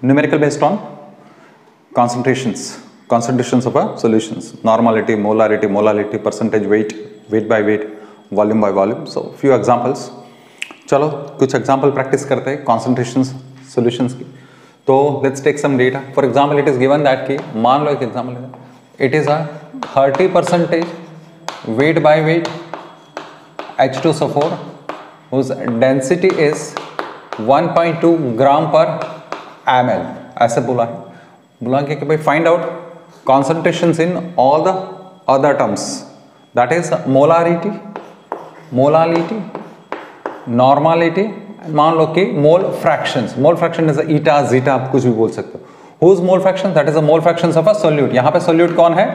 numerical based on concentrations of a solutions, normality, molality, percentage, weight by weight, volume by volume. So few examples. चलो कुछ example practice करते हैं concentrations solutions की. तो let's take some data. For example, it is given that कि मान लो एक example है, it is a 30% weight by weight H2SO4 whose density is 1.2 gram per ml. ऐसे बोला है कि भाई find out concentrations in all the other terms, that is molarity, normality, मान लो कि mole fractions. Mole fraction is eta, zeta, आप कुछ भी बोल सकते हो. Whose mole fraction? That is the mole fractions of a solute. यहाँ पे solute कौन है?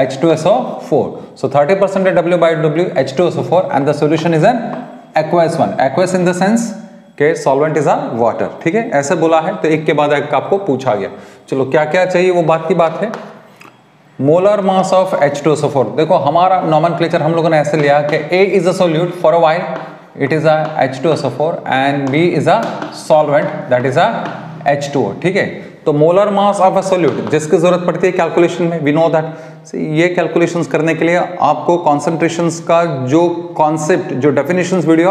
H2SO4. So 30% W by W H2SO4 and the solution is an aqueous one. Aqueous in the sense के solvent is a water. ठीक है, ऐसे बोला है तो एक के बाद एक आपको पूछा गया. चलो क्या क्या चाहिए वो बात की बात है. Molar mass of H2SO4. देखो हमारा नॉमेनक्लेचर हम लोगों ने ऐसे लिया कि A is a solute for a while, it is a H2SO4 and B is a solvent that is a H2O. ठीक है, तो molar mass of a solute जिसकी जरूरत पड़ती है कैलकुलेशन में, वी नो दैट. ये कैलकुलेशंस करने के लिए आपको कॉन्सेंट्रेशंस का जो कॉन्सेप्ट, जो डेफिनेशंस वीडियो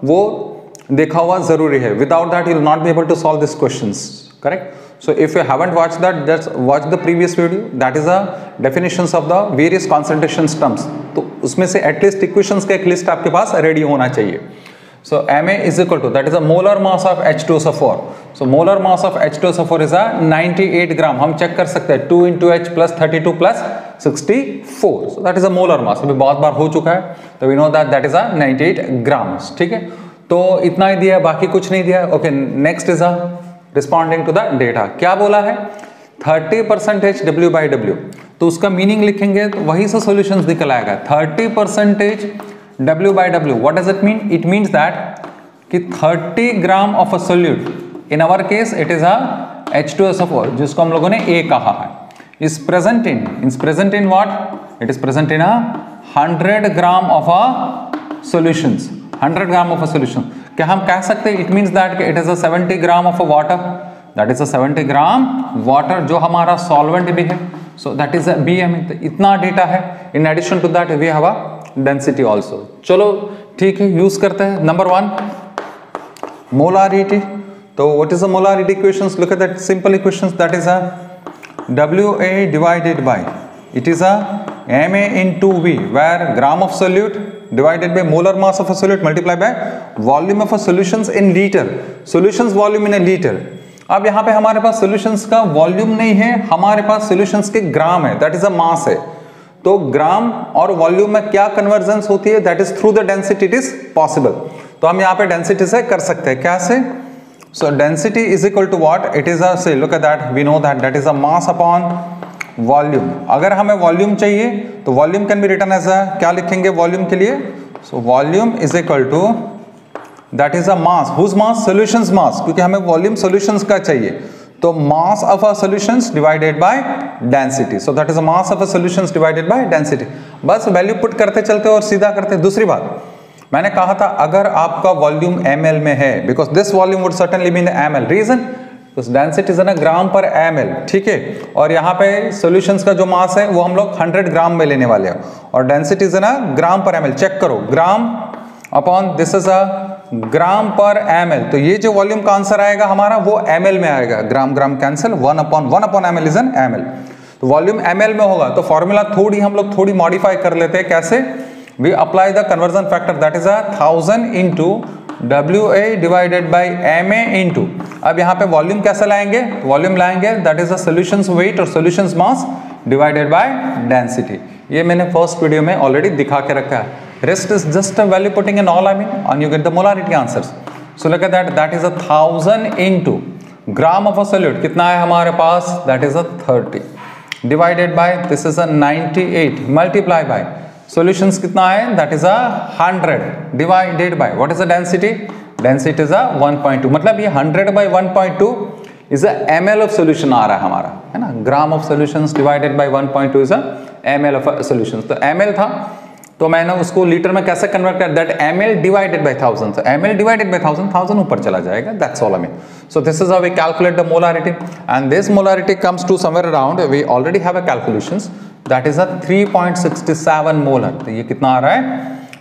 वो देखा हुआ जरूरी है. Without that you will not be able to solve this questions. Correct. So if you haven't watched that, just watch the previous video. That is the definitions of the various concentrations terms. तो उसमें से at least equations का एक list आपके पास ready होना चाहिए. So Ma is equal to, that is the molar mass of H2SO4. So molar mass of H2SO4 is a 98 gram. हम check कर सकते हैं 2 into H plus 32 plus 64. So that is a molar mass. अभी बहुत बार हो चुका है तो we know that that is a 98 grams. ठीक है, तो इतना ही दिया है, बाकी कुछ नहीं दिया है. Okay, next is a responding to the data. क्या बोला है? 30% W by W. तो उसका मीनिंग लिखेंगे तो वही से सॉल्यूशंस निकल आएगा. 30% W by W. What does it mean? It means that कि 30 gram of a solute, in our case it is a H2SO4 जिसको हम लोगों ने A कहा है, is present in what? It is present in 100 gram of a solutions. 100 gram of a solution. क्या हम कह सकते हैं? It means that it is a 70 gram of a water, that is a 70 gram water जो हमारा solvent भी है. So that is BM. इतना डेटा है. In addition to that we have a density also. चलो ठीक है, यूज करते हैं. Number 1 molarity. तो what is the molarity equations? Look at that simple equations. That is a WA divided by, it is a Ma into V, where gram of solute divided by molar mass of a solute multiplied by volume of a solutions in liter. Solutions volume in a liter. अब यहाँ पे हमारे पास solutions का volume नहीं है, हमारे पास solutions के ग्राम है, that is a mass है. तो ग्राम और volume में क्या convergence होती है? That is through the density it is possible. तो हम यहाँ पे density से कर सकते हैं. क्या से? So density is equal to what? It is a, say look at that, we know that that is a mass upon volume. अगर हमें वॉल्यूम चाहिए तो volume can be written as a, क्या लिखेंगे वॉल्यूम के लिए? So volume is equal to, that is a mass. Whose mass? Solutions mass, क्योंकि हमें वॉल्यूम सॉल्यूशंस का चाहिए. तो mass of a solutions divided by density. So that is a mass of a solutions divided by density. बस value put करते चलते और सीधा करते. दूसरी बात मैंने कहा था, अगर आपका वॉल्यूम ml में है, because this volume would certainly mean ml. Reason? Density is ना ग्राम पर ml. ठीक है, और यहाँ पे सॉल्यूशंस का जो मास है वो हम लोग 100 ग्राम में लेने वाले हैं, और डेंसिटी इज ना ग्राम पर ml. चेक करो, gram upon this is a gram per ml. तो ये जो वॉल्यूम का आंसर आएगा हमारा वो ml में आएगा. Gram gram cancel, 1 upon ml is an ml. तो वॉल्यूम ml में होगा तो फॉर्मूला थोड़ी हम लोग थोड़ी मॉडिफाई कर लेते हैं. कैसे? We apply the conversion factor, that is 1000 into WA divided by MA into. अब यहाँ पे वॉल्यूम कैसे लाएंगे? वॉल्यूम लाएंगे that is the solutions weight और solutions mass divided by density. ये मैंने फर्स्ट वीडियो में ऑलरेडी दिखा के रखा है. Rest is just value putting in all, I mean, and you get the molarity answers. So look at that, that is 1000 into gram of a solute. कितना है हमारे पास? That is 30 divided by this is 98 multiply by solutions कितना है? That is 100 divided by what is the density? Density is 1.2. मतलब ये 100 by 1.2 is ml of solution आ रहा है हमारा, है ना. Gram of solutions divided bye 1.2 is ml of solutions. तो ml था तो मैंने उसको लीटर में कैसे कन्वर्ट कर, that ml divided by 1000, so ml divided by 1000 ऊपर चला जाएगा, that's all I mean. So this is how we calculate the molarity, and this molarity comes to somewhere around, we already have a calculations, that is a 3.67 molar. तो ये कितना आ रहा है,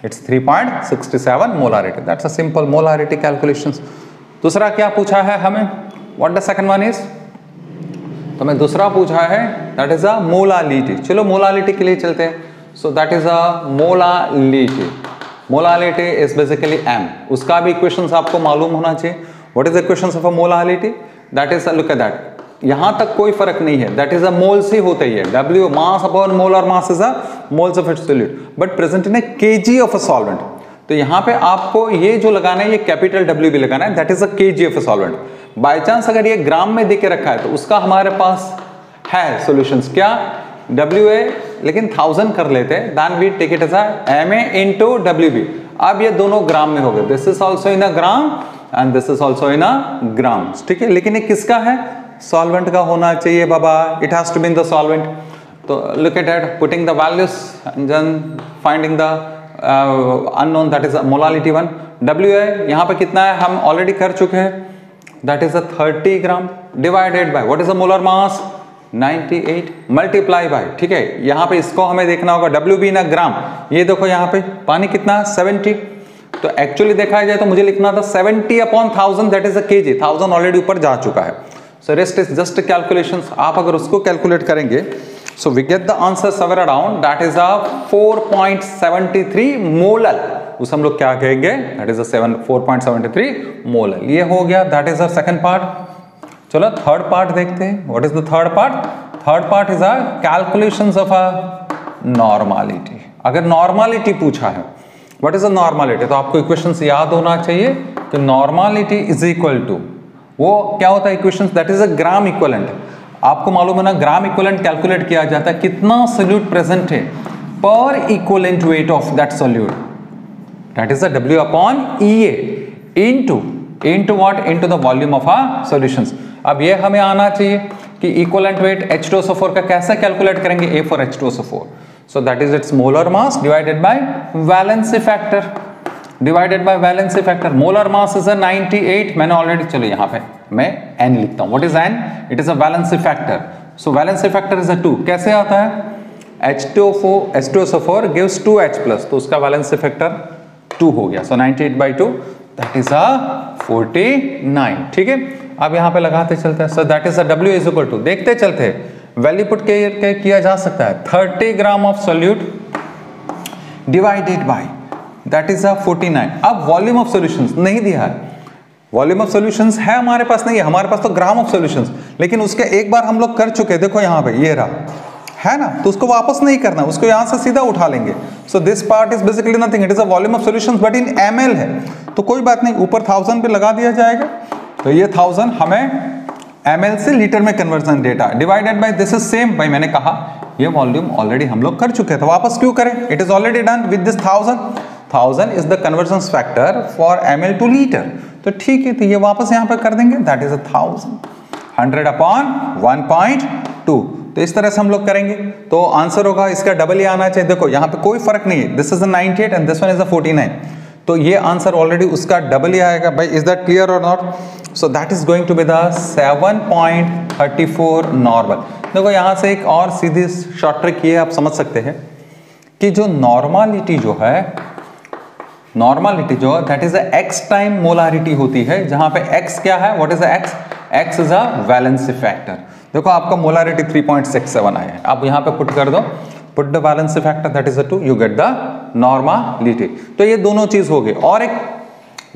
it's 3.67 molarity. That's a simple molarity calculations. दूसरा क्या पूछा है हमें, what the second one is, तो मैं दूसरा पूछा है that is a molality. चलो molality के लिए चलते हैं. So that is a molality. Molality is basically m. उसका भी equations आपको मालूम होना चाहिए. What is the equations of a molality? That is a, look at that. यहाँ तक कोई फर्क नहीं है. That is a moles ही होता ही है. W mass upon molar mass is a moles of its solute. But present in a kg of a solvent. तो यहाँ पे आपको ये जो लगाना है, ये कैपिटल W भी लगाना है. That is a kg of a solvent. By chance अगर ये ग्राम में देके रखा है तो उसका हमारे पास है solutions क्या, WA लेकिन 1000 कर लेते हैं, then we take it as a MA into WB. अब ये दोनों ग्राम में हो गए. This is also in a gram and this is also in a grams. ठीक है, लेकिन ये किसका है, सॉल्वेंट का होना चाहिए बाबा. It has to be in the solvent. तो look at that, putting the values and then finding the unknown, that is molality 1. WA यहाँ पे कितना है हम ऑलरेडी कर चुके हैं, that is a 30 gram divided by what is the molar mass 98 multiply bye, ठीक है. यहाँ पे इसको हमें देखना होगा WB ना ग्राम. ये देखो यहाँ पे पानी कितना 70, तो एक्चुअली देखा जाए तो मुझे लिखना था 70 upon 1000, that is a KG. 1000 already ऊपर जा चुका है. So rest is just calculations. आप अगर उसको कैलकुलेट करेंगे so we get the answer somewhere around, that is a 4.73 molal. उस हम लोग क्या कहेंगे, दैट इज अ 4.73 मोलल. ये हो गया, that is a second part. चलो थर्ड पार्ट देखते हैं. What is the third part? Third part is a calculations of a normality. अगर नॉर्मलिटी पूछा है, व्हाट इज अ नॉर्मलिटी, तो आपको इक्वेशंस याद होना चाहिए कि नॉर्मलिटी इज इक्वल टू, वो क्या होता है equations, that is a gram equivalent. आपको मालूम है ना, ग्राम इक्विवेलेंट कैलकुलेट किया जाता है कितना सोल्यूट प्रेजेंट है पर equivalent weight of that solute, that is a W upon EA into what, into the volume of a solutions. अब ये हमें आना चाहिए कि इक्विवेलेंट वेट H2SO4 का कैसे कैलकुलेट करेंगे, A for H2SO4. So that is it's molar mass divided bye valency factor, divided by valency factor. Molar mass is 98. मैंने ऑलरेडी, चलो यहाँ पे मैं n लिखता हूँ. What is n? It is a valency factor. So valency factor is a 2. कैसे आता है, H2SO4 गिव्स 2H+, तो उसका वैलेंसी फैक्टर 2 हो गया. So 98 by 2 that is a 49. ठीक है, अब यहाँ पे लगाते चलते हैं. So that is a W is equal to, देखते चलते हैं, वैल्यू पुट किया जा सकता है 30 gram of solute divided by that is a 49. अब वॉल्यूम ऑफ सॉल्यूशंस नहीं दिया है, वॉल्यूम ऑफ सॉल्यूशंस है हमारे पास नहीं है, हमारे पास तो ग्राम ऑफ सॉल्यूशंस, लेकिन उसके एक बार हम लोग कर चुके. देखो यहाँ पे ये रहा है ना, तो उसको वापस नहीं करना, उसको यहाँ से सीधा उठा लेंगे. So this part is basically nothing, it is a volume of solutions but in ml है, तो कोई बात नहीं, ऊपर 1000 पे लगा दिया जाएगा. तो ये 1000 हमें ml से लीटर में conversion data divided by this is same. भाई मैंने कहा ये वॉल्यूम ऑलरेडी हम लोग कर चुके हैं, तो वापस क्यों करें, it is already done with this 1000 is the conversion factor for ml two litre. तो ठीक है, तो ये वापस यहाँ पे कर देंगे, दैट इज 100 अपॉन 1.2. तो इस तरह से हम लोग करेंगे तो आंसर होगा इसका डबल ही आना चाहिए. देखो यहाँ पे कोई फर्क नहीं है, this is 98 and this one is 49. तो ये आंसर ऑलरेडी उसका डबल ही आएगा. भाई इज दैट क्लियर और not? So that is going to be the 7.34 normal. देखो यहाँ से एक और सीधी शॉर्ट ट्रिक ये आप समझ सकते हैं कि जो नॉर्मलिटी जो है, that is x time molarity होती है, जहां पे x क्या है, what is x? x is a valency factor. देखो आपका मोलारिटी 3.67 आया है, आप यहाँ पे पुट कर दो, put the valency factor that is 2, you get the normality. तो ये दोनों चीज हो गई. और एक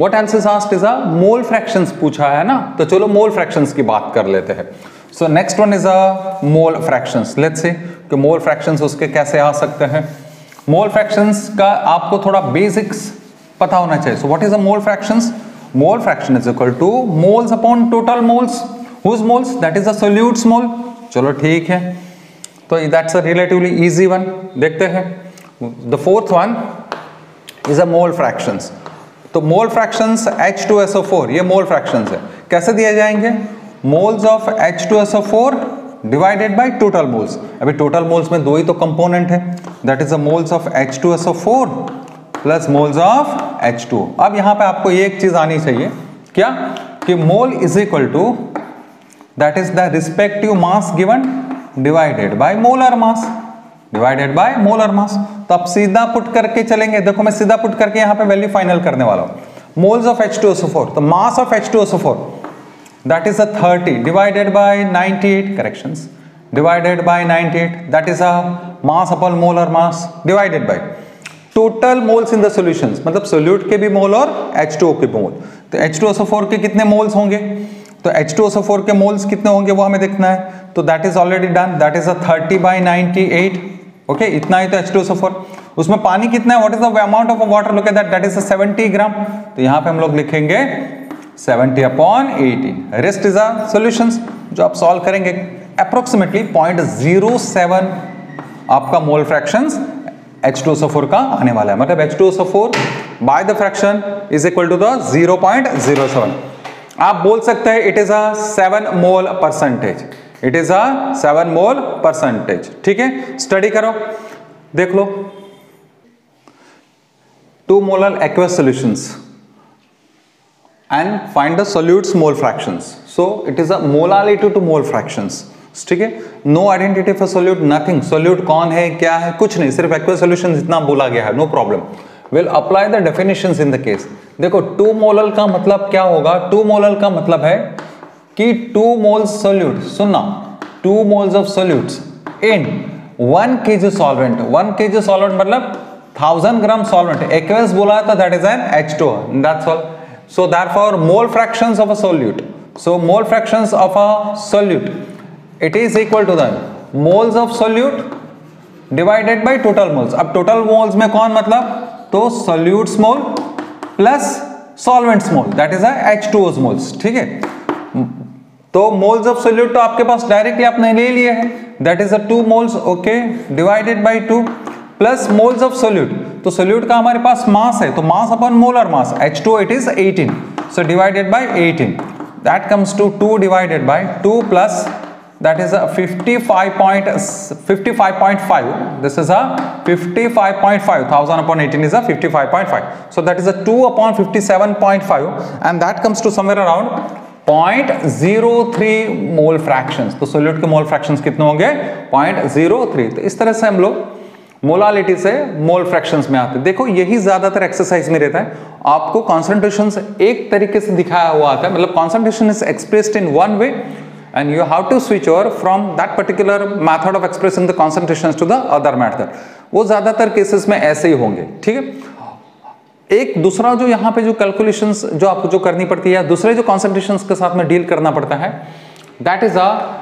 what else is asked is a mole fractions पूछा है ना, तो चलो मोल फ्रैक्शंस की बात कर लेते हैं. So next one is a mole fractions. Let's see कि मोल फ्रैक्शंस उसके कैसे आ सकते हैं. मोल फ्रैक्शंस का आपको थोड़ा बेसिक्स पता होना चाहिए. So what is a mole fractions? Mole fraction is equal two moles upon total moles. Whose moles? That is a solutes mole. चलो ठीक है, तो that's a relatively easy one. देखते हैं. The fourth one is a mole fractions. तो mole fractions H2SO4, ये mole fractions है. कैसे दिए जाएंगे? Moles of H2SO4 divided by total moles. अभी टोटल मोल्स में दो ही तो कंपोनेंट है, that is the moles of H2SO4 plus moles of H2O। अब यहां पे आपको ये एक चीज आनी चाहिए, क्या कि mole is equal to that is the respective mass given divided by molar mass, divided by molar mass. तो आप सीधा पुट करके चलेंगे, देखो मैं सीधा पुट करके यहां पे वैल्यू फाइनल करने वाला हूं। मोल्स ऑफ H2SO4, तो mass of H2SO4 that is a 30 divided by 98 corrections divided by 98, that is a mass upon molar mass divided by total moles in the solutions, मतलब solute के भी मोल और H2O के भी मोल। तो H2SO4 के कितने मोल्स होंगे, तो H2SO4 के मोल्स कितने होंगे वो हमें देखना है। तो that is already done, that is a 30 by 98, okay इतना ही तो H2SO4। उसमें पानी कितना है, what is the amount of water, look at that, that is 70 ग्राम। तो यहाँ पे हम लोग लिखेंगे 70/18। रेस्ट इज अ सॉल्यूशंस जो आप सॉल्व करेंगे, अप्रोक्सीमेटली 0.07 आपका मोल फ्रैक्शंस H2SO4 का आने वाला है, मतलब H2SO4 by the fraction is equal to the 0.07। आप बोल सकते हैं it is a 7 mole percentage, it is a 7 mole percentage. ठीक है, स्टडी करो, देख लो। 2 molar aqueous solutions and find the solutes mole fractions. So it is a molality to mole fractions. ठीक है, no identity for solute, nothing, solute कौन है क्या है कुछ नहीं, सिर्फ एक्वस सॉल्यूशन इतना बोला गया है, no problem. Will apply the definitions in the case. देखो 2 मोलल का मतलब क्या होगा, 2 मोलल का मतलब है कि 2 मोल्स सोल्यूट, सुनना 2 moles of solutes in 1 kg solvent, 1 kg solvent मतलब 1000 ग्राम सॉल्वेंट, एक्वस बोला तो that is an H2O, that's all. So therefore mole fractions of a solute, so mole fractions of a solute, it is equal to the moles of solute divided by total moles। अब total moles में कौन मतलब, तो solutes mole plus solvents mole, that is a H2O's moles। ठीक है, तो moles of solute तो आपके पास डायरेक्टली आपने ले लिए हैं, that is a 2 moles, okay, divided by 2 plus moles of solute. तो सोल्यूट का हमारे पास मास है, तो mass upon molar mass H2O it is 18, so divided by 18, that comes to 2 divided by 2 plus that is 55.5, this is 55.5, 1000 upon 18 is 55.5, so that is 2 upon 57.5 and that comes to somewhere around 0.03 mole fractions. तो solute के मोल fractions कितने होंगे, 0.03। तो इस तरह से हम लोग मोलालिटी से मोल फ्रैक्शंस में आते हैं। देखो यही ज्यादातर एक्सरसाइज में रहता है, आपको कॉन्सेंट्रेशंस एक तरीके से दिखाया हुआ आता है, मतलब concentration is expressed in one way and you have to switch over from that particular method of expressing the concentrations to the other method. वो ज्यादातर केसेस में ऐसे ही होंगे। ठीक है, एक दूसरा जो यहाँ पे जो कैलकुलेशंस जो आपको जो करनी पड़ती है, दूसरे जो कॉन्सेंट्रेशंस के साथ में डील करना पड़ता है, that is a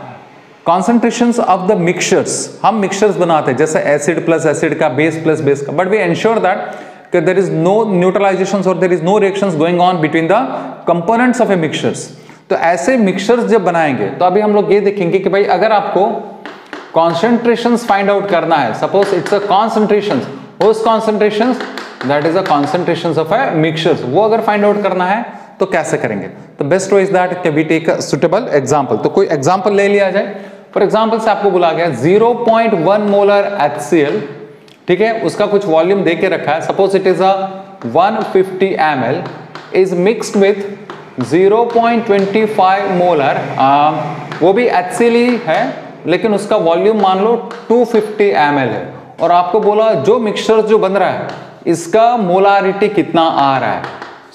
concentrations of the mixtures. हम मिक्सचर्स बनाते हैं जैसे एसिड प्लस एसिड का, बेस प्लस बेस का, बट वी एंश्योर दैट कि देयर इज नो न्यूट्रलाइजेशंस और there is no reactions going on between the components of a mixtures. तो ऐसे मिक्सचर्स जब बनाएंगे तो अभी हम लोग ये देखेंगे कि भाई अगर आपको कॉन्सेंट्रेशंस फाइंड आउट करना है, सपोज इट्स अ कॉन्सेंट्रेशंस, उस concentrations that is a concentrations of a mixtures, वो अगर फाइंड आउट करना है तो कैसे करेंगे। तो बेस्ट वे इज दैट कि we take a suitable example. तो कोई एग्जांपल ले लिया जाए। फॉर एग्जांपल से आपको बोला गया 0.1 मोलर HCl, ठीक है, उसका कुछ वॉल्यूम दे के रखा है, suppose it is a 150 ml is mixed with 0.25 molar, वो भी HCl ही है लेकिन उसका वॉल्यूम मान लो 250 ml है, और आपको बोला जो मिक्सचर जो बन रहा है इसका मोलारिटी कितना आ रहा है।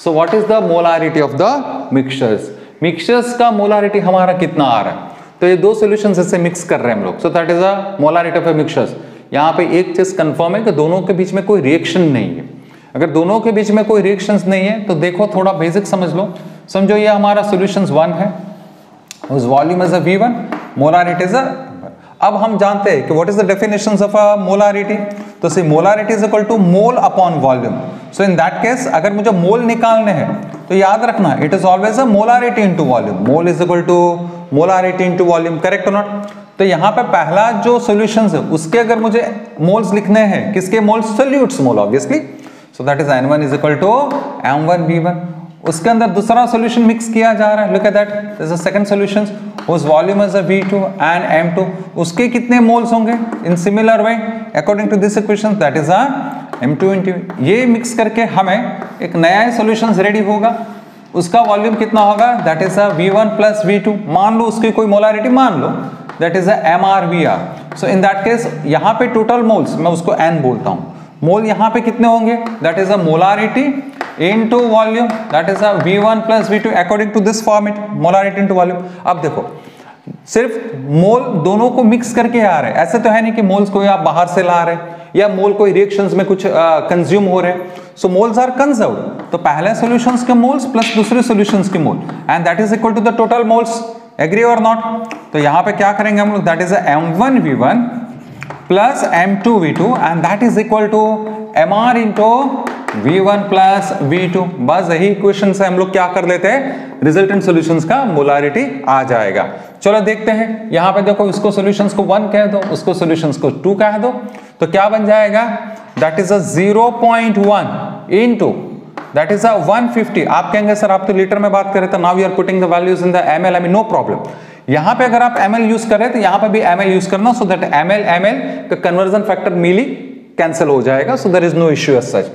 So what is the molarity of the mixtures, mixtures का मोलारिटी हमारा कितना आ रहा है। तो ये दो सॉल्यूशंस ऐसे मिक्स कर रहे हैं हम लोग, सो that is a molarity of a mixtures. यहाँ पे एक चीज कंफर्म है कि दोनों के बीच में कोई रिएक्शन नहीं है। अगर दोनों के बीच में कोई रिएक्शंस नहीं है तो देखो थोड़ा बेसिक समझ लो, समझो ये हमारा सॉल्यूशंस 1 है, उस volume is a V1, molarity is a, अब हम जानते हैं कि what is the definitions of a molarity. तो C molarity is equal to mole upon volume. So in that case अगर मुझे मोल निकालने हैं तो याद रखना it is always a molarity into volume, mole is equal to molarity into volume, correct और not. तो यहाँ पे पहला जो सॉल्यूशंस है उसके अगर मुझे मोल्स लिखने हैं, किसके moles, solutes mole obviously, so that is N1 is equal to M1 V1। उसके अंदर दूसरा सॉल्यूशन मिक्स किया जा रहा है, look at that, this is the second solution, whose volume is a V2 and M2, उसके कितने मोल्स होंगे in similar way according to this equation, that is M2 into, ये मिक्स करके हमें एक नया सॉल्यूशन रेडी होगा, उसका वॉल्यूम कितना होगा, that is V1 plus V2, मान लो उसकी कोई मोलारिटी मान लो, that is MrVr। So in that case यहाँ पे टोटल मोल्स, मैं उसको N बोलता हूँ, मोल यहाँ पे कितने होंगे, that is molarity into volume, that is V1 plus V2 according to this format, molarity into volume. अब देखो सिर्फ मोल दोनों को मिक्स करके आ रहे हैं, ऐसे तो है नहीं कि मोल्स को आप बाहर से ला रहे हैं या मोल कोई रिएक्शंस में कुछ कंज्यूम हो रहे हैं, सो मोल्स आर कंजर्व्ड, तो पहले सॉल्यूशंस के मोल्स प्लस दूसरे सॉल्यूशंस के mole and that is equal to the total moles, agree और नॉट। तो यहाँ पे क्या करेंगे हम लोग, that is M1V1 plus M2V2 and that is equal to Mr into V1 plus V2, बस यही इक्वेशन से हम लोग क्या कर लेते हैं, रिजल्टेंट सॉल्यूशंस का मोलारिटी आ जाएगा। चलो देखते हैं, यहाँ पे देखो इसको सॉल्यूशंस को 1 कह दो, उसको सॉल्यूशंस को 2 कह दो, तो क्या बन जाएगा, that is 0.1 into that is 150। आप कहेंगे सर आप तो लीटर में बात कर रहे थे, now you are putting the values in the ml, I mean no problem. यहाँ पे अगर आप ml यूज कर रहे हैं तो यहाँ पे भी ml यूज करना, सो दैट ml का कन्वर्जन फैक्टर मिली कैंसिल हो जाएगा, so there is no issue as such.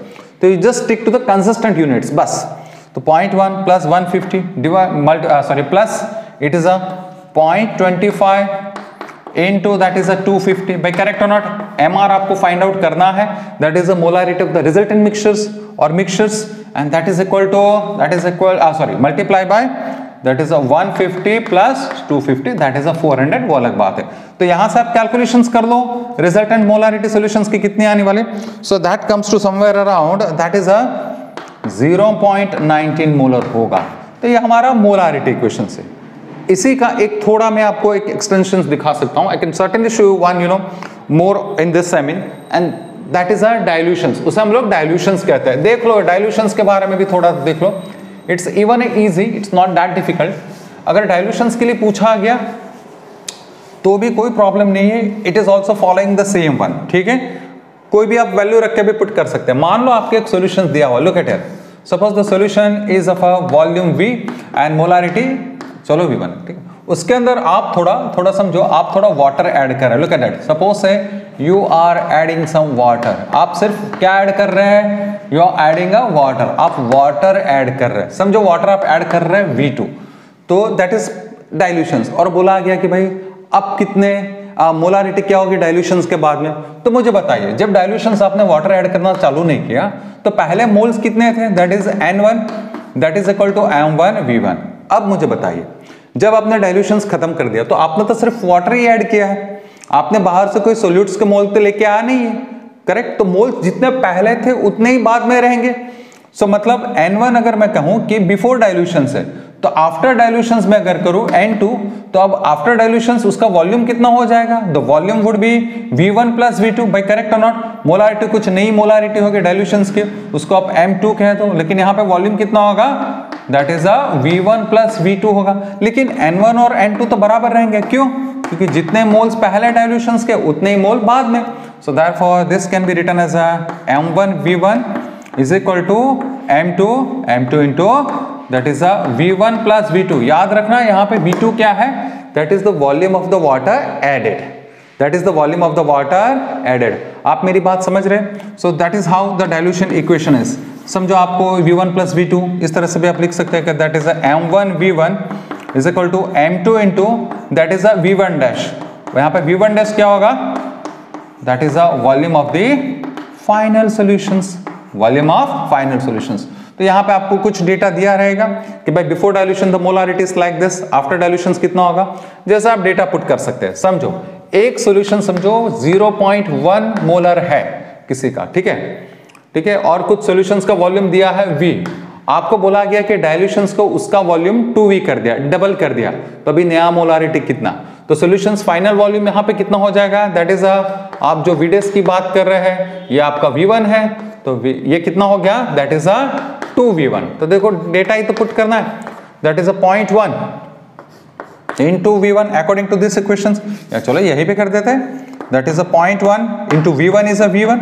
तो you just stick to the consistent units बस। तो 0.1 plus 150 plus it is 0.25 into that is 250 by correct or not, MR आपको find out करना है, that is the molarity of the resultant mixtures or mixtures and that is equal to multiply by that is 150 plus 250 that is 400, वो अलग बात है। तो यहाँ से आप कैलकुलेशंस कर लो रिजल्टेंट मोलारिटी सॉल्यूशंस की कितनी आने वाले, so that comes to somewhere around that is 0.19 molar होगा। तो ये हमारा मोलारिटी इक्वेशन से, इसी का एक थोड़ा मैं आपको एक एक्सटेंशन दिखा सकता हूं, I can certainly show you one more in this semen and that is dilutions, उसे हम लोग डाइल्यूशंस कहते हैं। देख लो डाइल्यूशंस के बारे में भी थोड़ा देख लो, it's even easy, it's not that difficult. अगर डाइल्यूशंस के लिए पूछा गया तो भी कोई प्रॉब्लम नहीं है, it is also following the same one, ठीक है, कोई भी आप वैल्यू रख के भी पुट कर सकते हैं। मान लो आपके एक सोल्यूशन दिया हुआ, look at here, suppose the solution is of a volume V and molarity चलो V1, ठीक है, उसके अंदर आप थोड़ा समझो, आप थोड़ा वाटर ऐड कर रहे हैं, look at that, suppose say you are adding some water, आप सिर्फ क्या ऐड कर रहे हैं, you are adding a water, आप वाटर ऐड कर रहे हैं, समझो वाटर आप ऐड कर रहे हैं V2, तो दैट इज डाइल्यूशंस। और बोला गया कि भाई अब कितने मोलारिटी क्या होगी डाइल्यूशंस के बाद में, तो मुझे बताइए जब डाइल्यूशंस आपने वाटर ऐड करना चालू नहीं किया तो पहले मोल्स कितने थे, that is N1 that is equal to M1V1। अब मुझे बताइए जब आपने डाइल्यूशंस खत्म कर दिया तो आपने तो सिर्फ वाटर ही ऐड किया है, आपने बाहर से कोई सोल्यूट्स के मोल तो लेके आया नहीं है, करेक्ट, तो मोल्स जितने पहले थे उतने ही बाद में रहेंगे। सो मतलब N1 अगर मैं कहूं कि बिफोर डाइल्यूशंस है, तो आफ्टर डाइल्यूशंस में अगर करूं N2, तो अब आफ्टर डाइल्यूशंस उसका वॉल्यूम कितना हो जाएगा, the volume would be V1 plus V2 by correct और नॉट। मोलारिटी कुछ नई मोलारिटी होगी डाइल्यूशंस की, उसको आप M2 कह दो, लेकिन यहाँ पे वॉल्यूम कितना होगा, that is V1 plus V2 होगा। लेकिन N1 और N2 तो बराबर रहेंगे, क्यों, क्योंकि जितने मोल्स पहले डाइल्यूशंस के उतने ही मोल बाद में। So therefore this can be written as M1V1 is equal to M2 into that is V1 plus V2। याद रखना यहाँ पे V2 क्या है, that is the volume of the water added, that is the volume of the water added. आप मेरी बात समझ रहे हैं। So that is how the dilution equation is. समझो आपको V1 प्लस V2 इस तरह से भी आप लिख सकते हैं कि that is M1V1 is equal to M2 into that is V1 dash. यहाँ पे V1 डैश क्या होगा, that is volume of the final solutions, volume of final solutions. तो यहाँ पे आपको कुछ डेटा दिया रहेगा कि भाई before dilution the molarity is like this, after dilution कितना होगा, जैसा आप डेटा पुट कर सकते हैं। समझो एक सॉल्यूशन समझो 0.1 मोलर है किसी का, ठीक है, और कुछ सॉल्यूशंस का वॉल्यूम दिया है V, आपको बोला गया कि डाइल्यूशंस को उसका वॉल्यूम 2V कर दिया, डबल कर दिया, तो अभी नया मोलारिटी कितना, तो सॉल्यूशंस फाइनल वॉल्यूम यहाँ पे कितना हो जाएगा, दैट इज आप जो V' की बात कर रहे हैं ये आपका V1 है, तो ये कितना हो गया, दैट इज 2V1। तो देखो डेटा ही तो पुट करना है, that is 0.1 into V1 according to this equations। या चलो यही पे कर देते हैं, that is 0.1 into V1 is a V1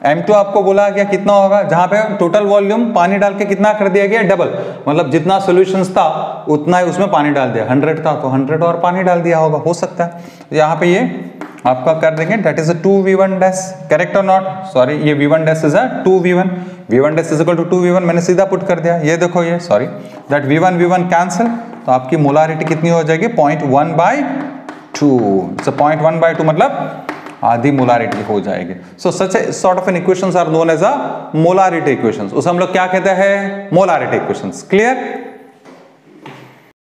M2 आपको बोला गया कितना होगा, जहां पे टोटल वॉल्यूम पानी डाल के कितना कर दिया गया, डबल, मतलब जितना सॉल्यूशंस था उतना ही उसमें पानी डाल दिया, 100 था तो 100 और पानी डाल दिया होगा, हो सकता है। तो यहाँ पे ये आपका कर देंगे, that is 2v1 dash, correct और नॉट, सॉरी ये v1 dash is 2v1, v1 dash is equal to 2v1, मैंने सीधा पुट कर दिया। ये देखो ये सॉरी दैट v1 कैंसिल, तो आपकी मोलारिटी कितनी हो जाएगी 0.1/2, सो 0.1/2 मतलब आधी मोलारिटी हो जाएगी। So such a sort of an equations are known as a molarity equations, उसे हम लोग क्या कहते हैं, मोलारिटी इक्वेशंस। क्लियर?